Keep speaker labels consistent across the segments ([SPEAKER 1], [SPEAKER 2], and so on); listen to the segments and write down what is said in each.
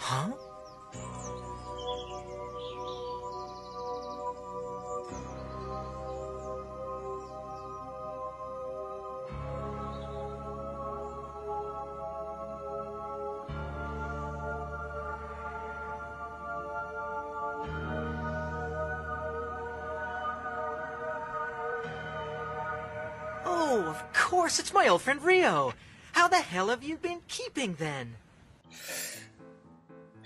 [SPEAKER 1] Huh? Oh, of course, it's my old friend Rio. How the hell have you been keeping then?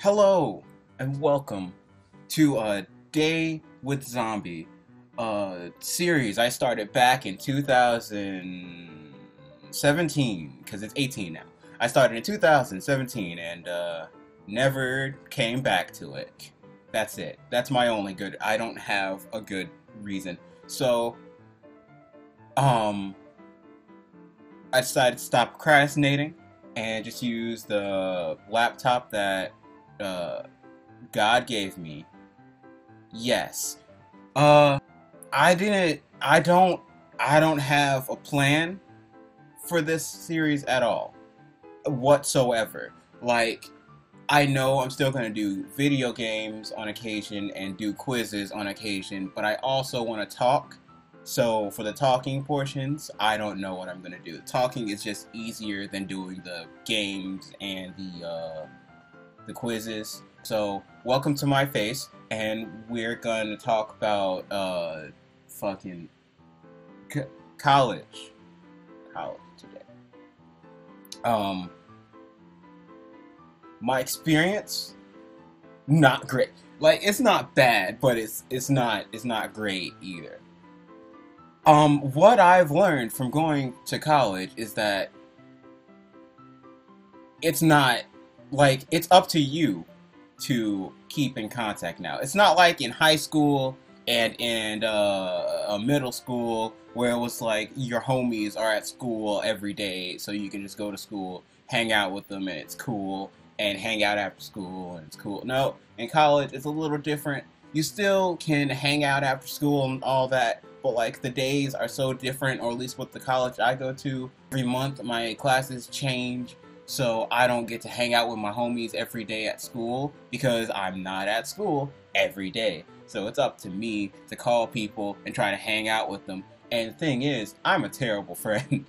[SPEAKER 2] Hello and welcome to a Day with Zom-b, a series I started back in 2017 because it's 18 now. I started in 2017 and never came back to it. That's it. That's my only good. I don't have a good reason. So, um, I decided to stop procrastinating and just use the laptop that uh, God gave me. Yes. Uh, I didn't. I don't have a plan for this series at all, whatsoever. Like, I know I'm still gonna do video games on occasion and do quizzes on occasion, but I also want to talk. So for the talking portions, I don't know what I'm gonna do. Talking is just easier than doing the games and the quizzes. So welcome to my face, and we're gonna talk about fucking c- college, college today. Um, my experience, not great. Like, it's not bad, but it's not great either. What I've learned from going to college is that it's not, like, it's up to you to keep in contact now. It's not like in high school and in middle school where it was like your homies are at school every day, so you can just go to school, hang out with them, and it's cool, and hang out after school, and it's cool. No, in college, it's a little different. You still can hang out after school and all that, but like the days are so different, or at least with the college I go to, every month my classes change, so I don't get to hang out with my homies every day at school because I'm not at school every day. So it's up to me to call people and try to hang out with them. And the thing is, I'm a terrible friend.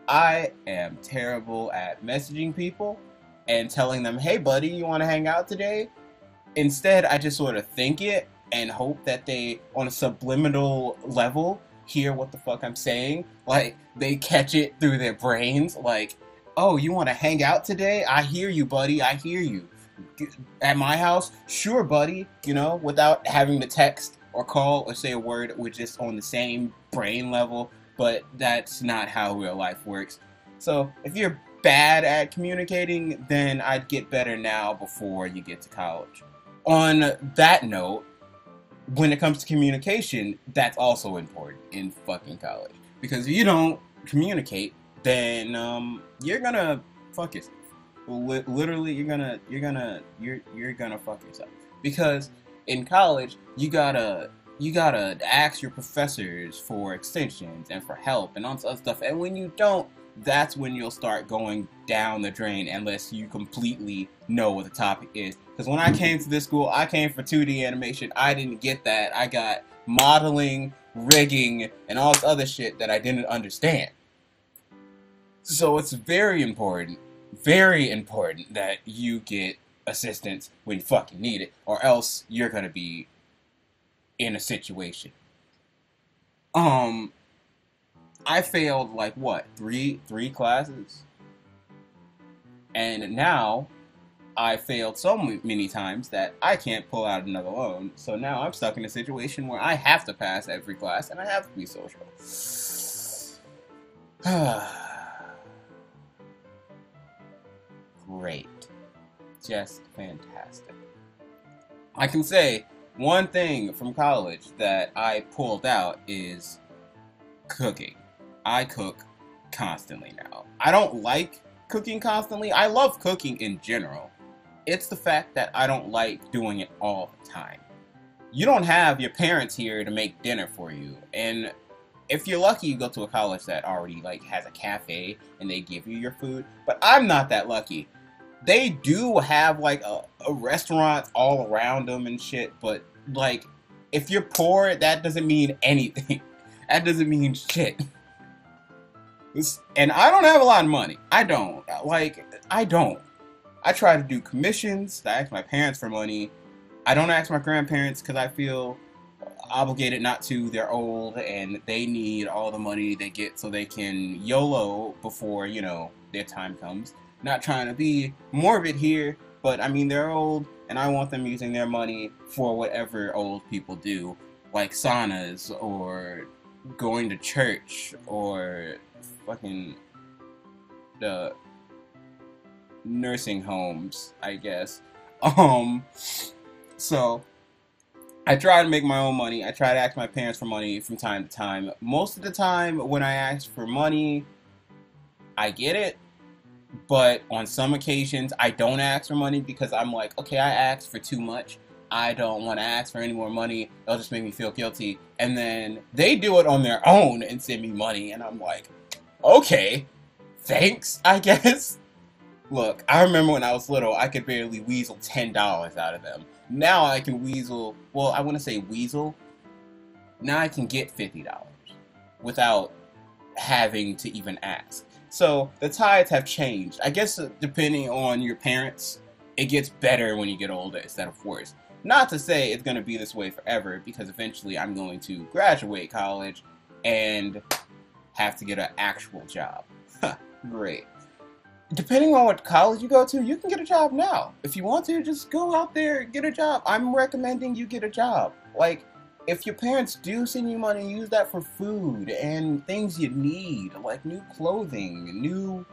[SPEAKER 2] I am terrible at messaging people and telling them, hey buddy, you want to hang out today? Instead, I just sort of think it and hope that they, on a subliminal level, hear what the fuck I'm saying. Like, they catch it through their brains. Like, oh, you want to hang out today? I hear you, buddy. I hear you. At my house? Sure, buddy. You know, without having to text or call or say a word, we're just on the same brain level. But that's not how real life works. So, if you're bad at communicating, then I'd get better now before you get to college. On that note, when it comes to communication, that's also important in fucking college. Because if you don't communicate, then you're gonna fuck yourself. Literally, you're gonna fuck yourself. Because in college, you gotta ask your professors for extensions and for help and all this other stuff. And when you don't, that's when you'll start going down the drain unless you completely know what the topic is. Because when I came to this school, I came for 2D animation. I didn't get that. I got modeling, rigging, and all this other shit that I didn't understand. So it's very important that you get assistance when you fucking need it, or else you're gonna be in a situation. Um, I failed like what, three classes, and now I failed so many times that I can't pull out another loan. So now I'm stuck in a situation where I have to pass every class and I have to be social. Great. Just fantastic. I can say one thing from college that I pulled out is cooking. I cook constantly now. I don't like cooking constantly. I love cooking in general. It's the fact that I don't like doing it all the time. You don't have your parents here to make dinner for you, and if you're lucky, you go to a college that already like has a cafe and they give you your food. But I'm not that lucky. they do have like a restaurant all around them and shit, but like if you're poor, that doesn't mean anything. That doesn't mean shit. And I don't have a lot of money. I don't. Like, I don't. I try to do commissions. I ask my parents for money. I don't ask my grandparents because I feel obligated not to. They're old and they need all the money they get so they can YOLO before, you know, their time comes. Not trying to be morbid here, but I mean, they're old and I want them using their money for whatever old people do, like saunas or going to church or fucking the nursing homes, I guess. So I try to make my own money. I try to ask my parents for money from time to time. Most of the time when I ask for money, I get it. But on some occasions, I don't ask for money because I'm like, okay, I asked for too much. I don't want to ask for any more money. It'll just make me feel guilty. And then they do it on their own and send me money. And I'm like, okay, thanks, I guess. Look, I remember when I was little, I could barely weasel $10 out of them. Now I can weasel, well, I wouldn't say weasel. Now I can get $50 without having to even ask. So the tides have changed. I guess depending on your parents, it gets better when you get older instead of worse. Not to say it's going to be this way forever, because eventually I'm going to graduate college and have to get an actual job. Great. Depending on what college you go to, you can get a job now. If you want to, just go out there and get a job. I'm recommending you get a job. Like, if your parents do send you money, use that for food and things you need, like new clothing, new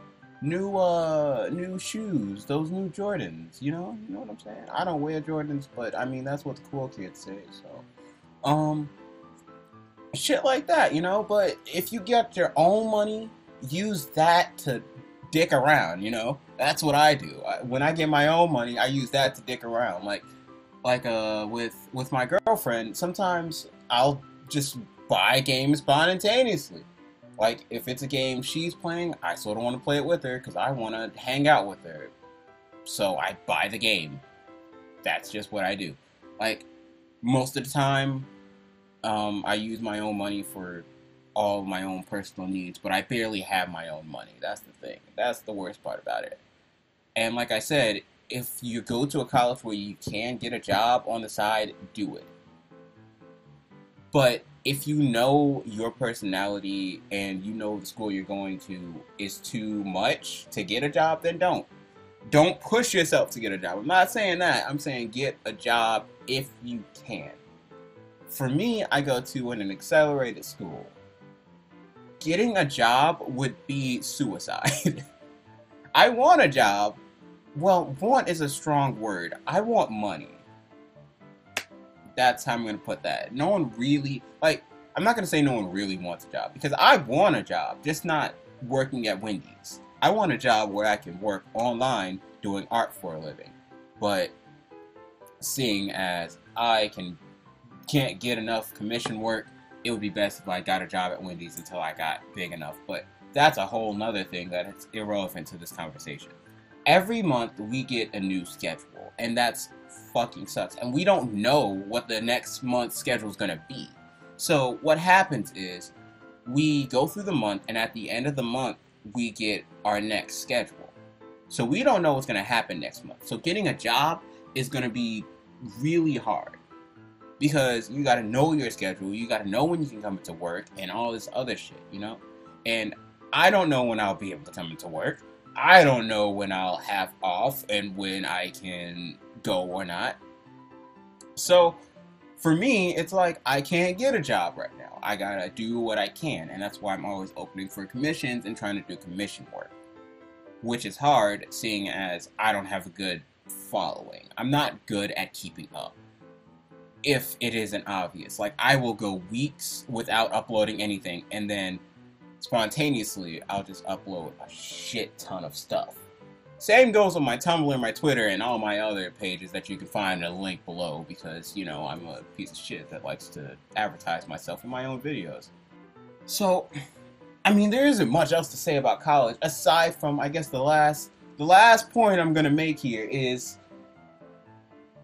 [SPEAKER 2] shoes, those new Jordans, you know what I'm saying? I don't wear Jordans, but I mean, that's what the cool kids say, so, shit like that, you know, but if you get your own money, use that to dick around, you know? That's what I do. When I get my own money, I use that to dick around, like with my girlfriend, sometimes I'll just buy games spontaneously. Like, if it's a game she's playing, I sort of want to play it with her because I want to hang out with her. So I buy the game. That's just what I do. Like, most of the time, I use my own money for all of my own personal needs, but I barely have my own money. That's the thing. That's the worst part about it. And like I said, if you go to a college where you can get a job on the side, do it. But if you know your personality and you know the school you're going to is too much to get a job, then don't. Don't push yourself to get a job. I'm not saying that. I'm saying get a job if you can. For me, I go to an accelerated school. Getting a job would be suicide. I want a job. Well, want is a strong word. I want money. That's how I'm going to put that. No one really, like, I'm not going to say no one really wants a job, because I want a job, just not working at Wendy's. I want a job where I can work online doing art for a living. But seeing as I can't get enough commission work, it would be best if I got a job at Wendy's until I got big enough. But that's a whole nother thing that is irrelevant to this conversation. Every month we get a new schedule, and that's fucking sucks. And we don't know what the next month's schedule is going to be. So what happens is we go through the month, and at the end of the month we get our next schedule. So we don't know what's going to happen next month. So getting a job is going to be really hard, because you got to know your schedule, you got to know when you can come into work and all this other shit, you know? And I don't know when I'll be able to come into work. I don't know when I'll have off and when I can go or not. So for me, it's like I can't get a job right now. I gotta do what I can, and that's why I'm always opening for commissions and trying to do commission work, which is hard seeing as I don't have a good following. I'm not good at keeping up. If it isn't obvious, like I will go weeks without uploading anything, and then spontaneously I'll just upload a shit ton of stuff. Same goes with my Tumblr, my Twitter, and all my other pages that you can find in a link below, because, you know, I'm a piece of shit that likes to advertise myself in my own videos. So, I mean, there isn't much else to say about college, aside from, I guess, the last the last point I'm gonna make here is,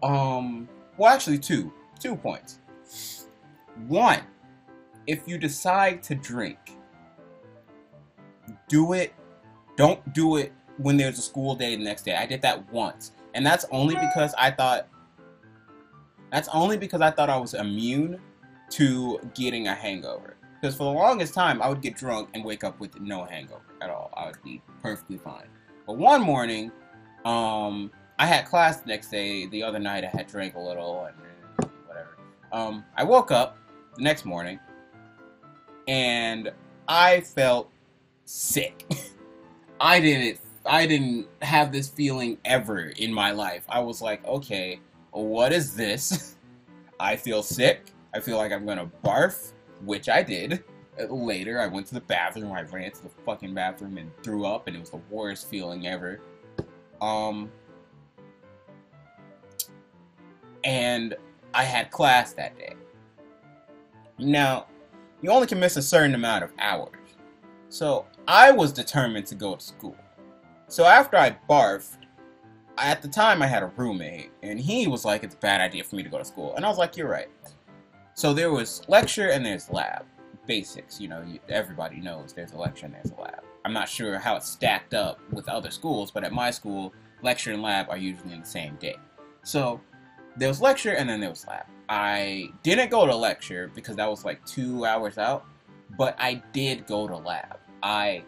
[SPEAKER 2] well, actually two points. One, if you decide to drink, do it. Don't do it when there's a school day the next day. I did that once, and that's only because I thought I was immune to getting a hangover. Because for the longest time, I would get drunk and wake up with no hangover at all. I would be perfectly fine. But one morning, I had class the next day. The other night, I had drank a little and whatever. I woke up the next morning, and I felt sick. I didn't have this feeling ever in my life. I was like, okay, what is this? I feel sick. I feel like I'm gonna barf, which I did. Later, I went to the bathroom. I ran to the fucking bathroom and threw up, and it was the worst feeling ever. And I had class that day. Now, you only can miss a certain amount of hours. So, I was determined to go to school. So, after I barfed, at the time I had a roommate, and he was like, it's a bad idea for me to go to school. And I was like, you're right. So, there was lecture and there's lab. Basics, you know, everybody knows there's a lecture and there's a lab. I'm not sure how it's stacked up with other schools, but at my school, lecture and lab are usually in the same day. So, there was lecture and then there was lab. I didn't go to lecture because that was like 2 hours out, but I did go to lab. I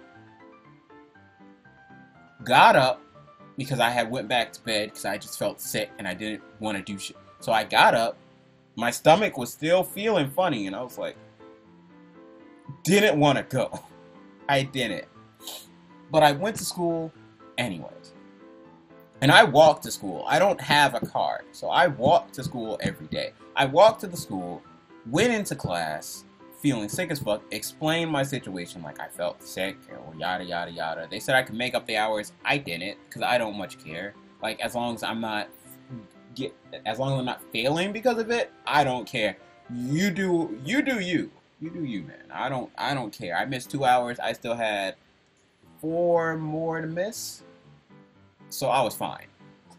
[SPEAKER 2] got up because I had went back to bed because I just felt sick and I didn't want to do shit. So I got up, my stomach was still feeling funny, and I was like, didn't want to go. I didn't. But I went to school anyways. And I walked to school. I don't have a car, so I walk to school every day. I walked to the school, went into class, feeling sick as fuck, explained my situation, like I felt sick, or yada yada yada. They said I could make up the hours. I didn't, because I don't much care. Like, as long as I'm not failing because of it, I don't care. You do you. You do you, man. I don't care. I missed 2 hours. I still had 4 more to miss. So I was fine.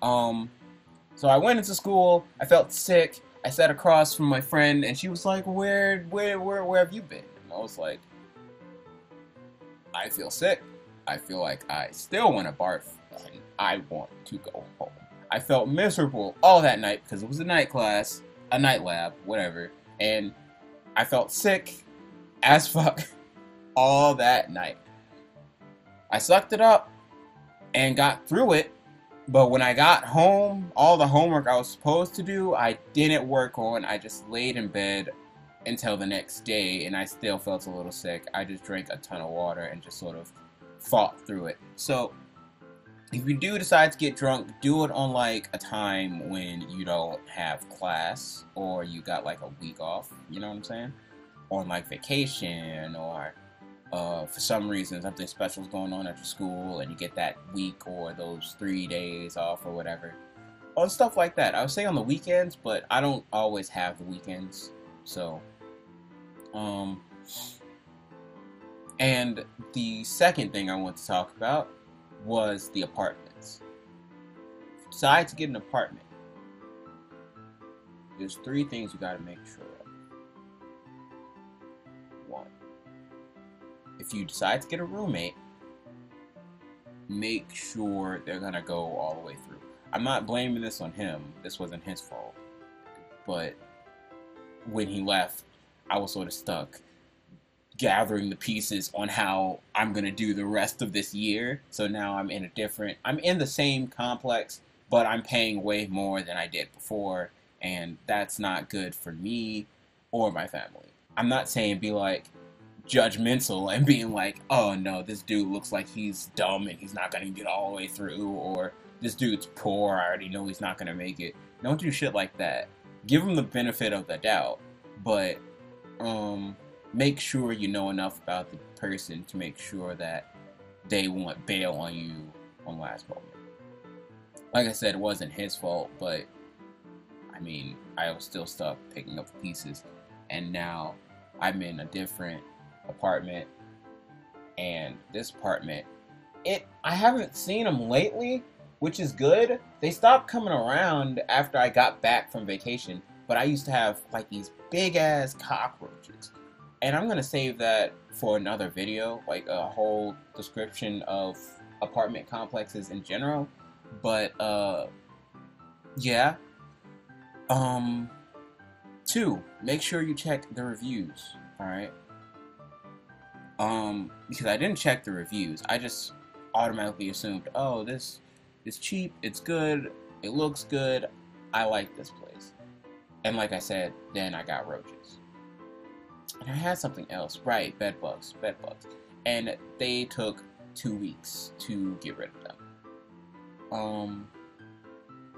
[SPEAKER 2] So I went into school. I felt sick. I sat across from my friend, and she was like, where have you been? And I was like, I feel sick. I feel like I still want to barf, and I want to go home. I felt miserable all that night because it was a night class, a night lab, whatever, and I felt sick as fuck all that night. I sucked it up and got through it, but when I got home, all the homework I was supposed to do, I didn't work on. I just laid in bed until the next day, and I still felt a little sick. I just drank a ton of water and just sort of fought through it. So, if you do decide to get drunk, do it on like a time when you don't have class or you got like a week off, you know what I'm saying? On like vacation, or for some reason something special is going on at your school and you get that week or those 3 days off or whatever. Or stuff like that. I would say on the weekends, but I don't always have the weekends. So, and the second thing I want to talk about was the apartments. If you decide to get an apartment, there's 3 things you gotta make sure of. 1, if you decide to get a roommate, make sure they're gonna go all the way through. I'm not blaming this on him. This wasn't his fault. But when he left, I was sort of stuck gathering the pieces on how I'm gonna do the rest of this year. So now I'm in the same complex, but I'm paying way more than I did before, and that's not good for me or my family. I'm not saying be like judgmental and being like, oh no, this dude looks like he's dumb and he's not gonna get all the way through, or this dude's poor, I already know he's not gonna make it. Don't do shit like that. Give him the benefit of the doubt, but make sure you know enough about the person to make sure that they won't bail on you on the last moment. Like I said, it wasn't his fault, but I mean, I was still stuck picking up the pieces, and now I'm in a different apartment, and this apartment I haven't seen them lately, which is good. They stopped coming around after I got back from vacation, but I used to have like these big ass cockroaches. And I'm gonna save that for another video, like a whole description of apartment complexes in general. But yeah. 2, make sure you check the reviews, alright? Because I didn't check the reviews. I just automatically assumed, oh, this is cheap, it's good, it looks good, I like this place. And like I said, then I got roaches. And I had something else, right, bed bugs. And they took 2 weeks to get rid of them.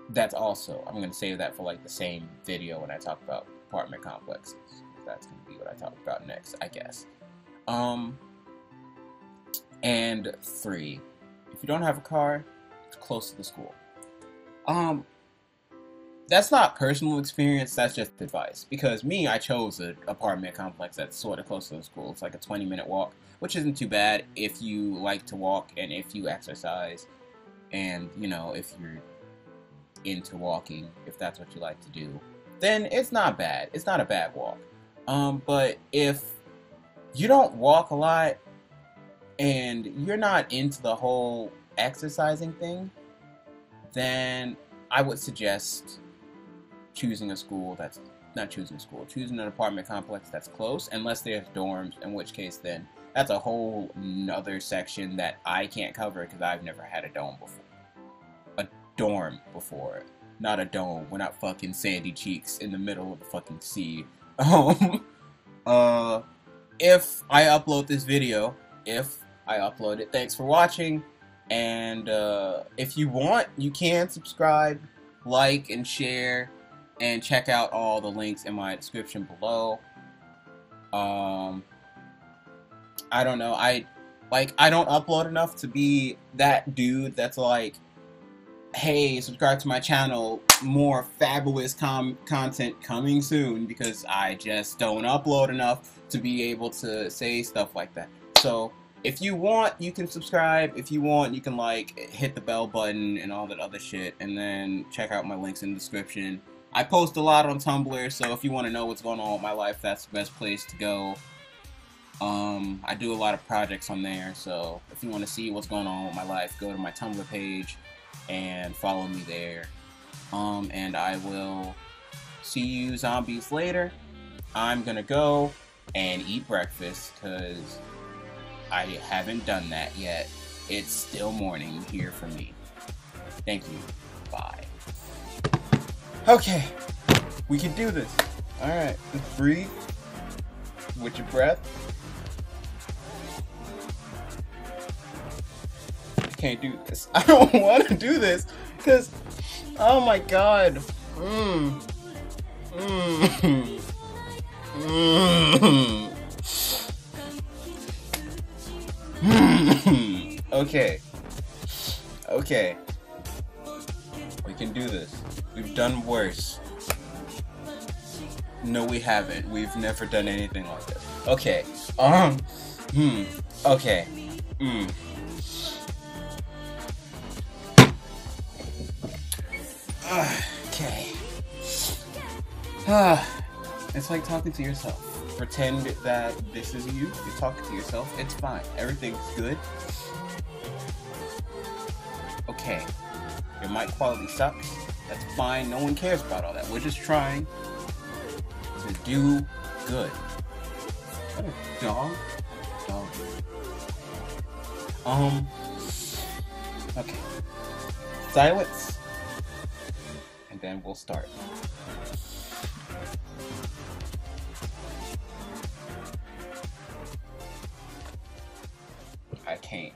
[SPEAKER 2] That's also, I'm going to save that for like the same video when I talk about apartment complexes. That's going to be what I talk about next, I guess. And 3, if you don't have a car, it's close to the school. That's not personal experience, that's just advice. Because me, I chose an apartment complex that's sort of close to the school. It's like a 20-minute walk, which isn't too bad if you like to walk and if you exercise. And, you know, if you're into walking, if that's what you like to do, then it's not bad. It's not a bad walk. But if you don't walk a lot and you're not into the whole exercising thing, then I would suggest choosing an apartment complex that's close, unless there's dorms, in which case then that's a whole nother section that I can't cover because I've never had a dorm before. Not a dome. We're not fucking sandy cheeks in the middle of the fucking sea. If I upload this video, thanks for watching. And if you want, you can subscribe, like, and share, and check out all the links in my description below. I don't know. I don't upload enough to be that dude that's like, hey, subscribe to my channel, more fabulous content coming soon, because I just don't upload enough to be able to say stuff like that. So if you want, you can subscribe. If you want, you can like hit the bell button and all that other shit, and then check out my links in the description. I post a lot on Tumblr, so if you want to know what's going on with my life, that's the best place to go. I do a lot of projects on there, so if you want to see what's going on with my life, go to my Tumblr page and follow me there. And I will see you zombies later. I'm gonna go and eat breakfast because I haven't done that yet. It's still morning here for me. Thank you. Bye. Okay, we can do this. Alright, just breathe with your breath. I can't do this. I don't want to do this because, oh my god. Okay. We can do this. We've done worse. No, we haven't. We've never done anything like this. Okay. Okay. Okay. It's like talking to yourself. Pretend that this is you. You're talking to yourself. It's fine. Everything's good. Okay. Your mic quality sucks. That's fine. No one cares about all that. We're just trying to do good. Is that a dog? Okay. Silence. And then we'll start. I can't.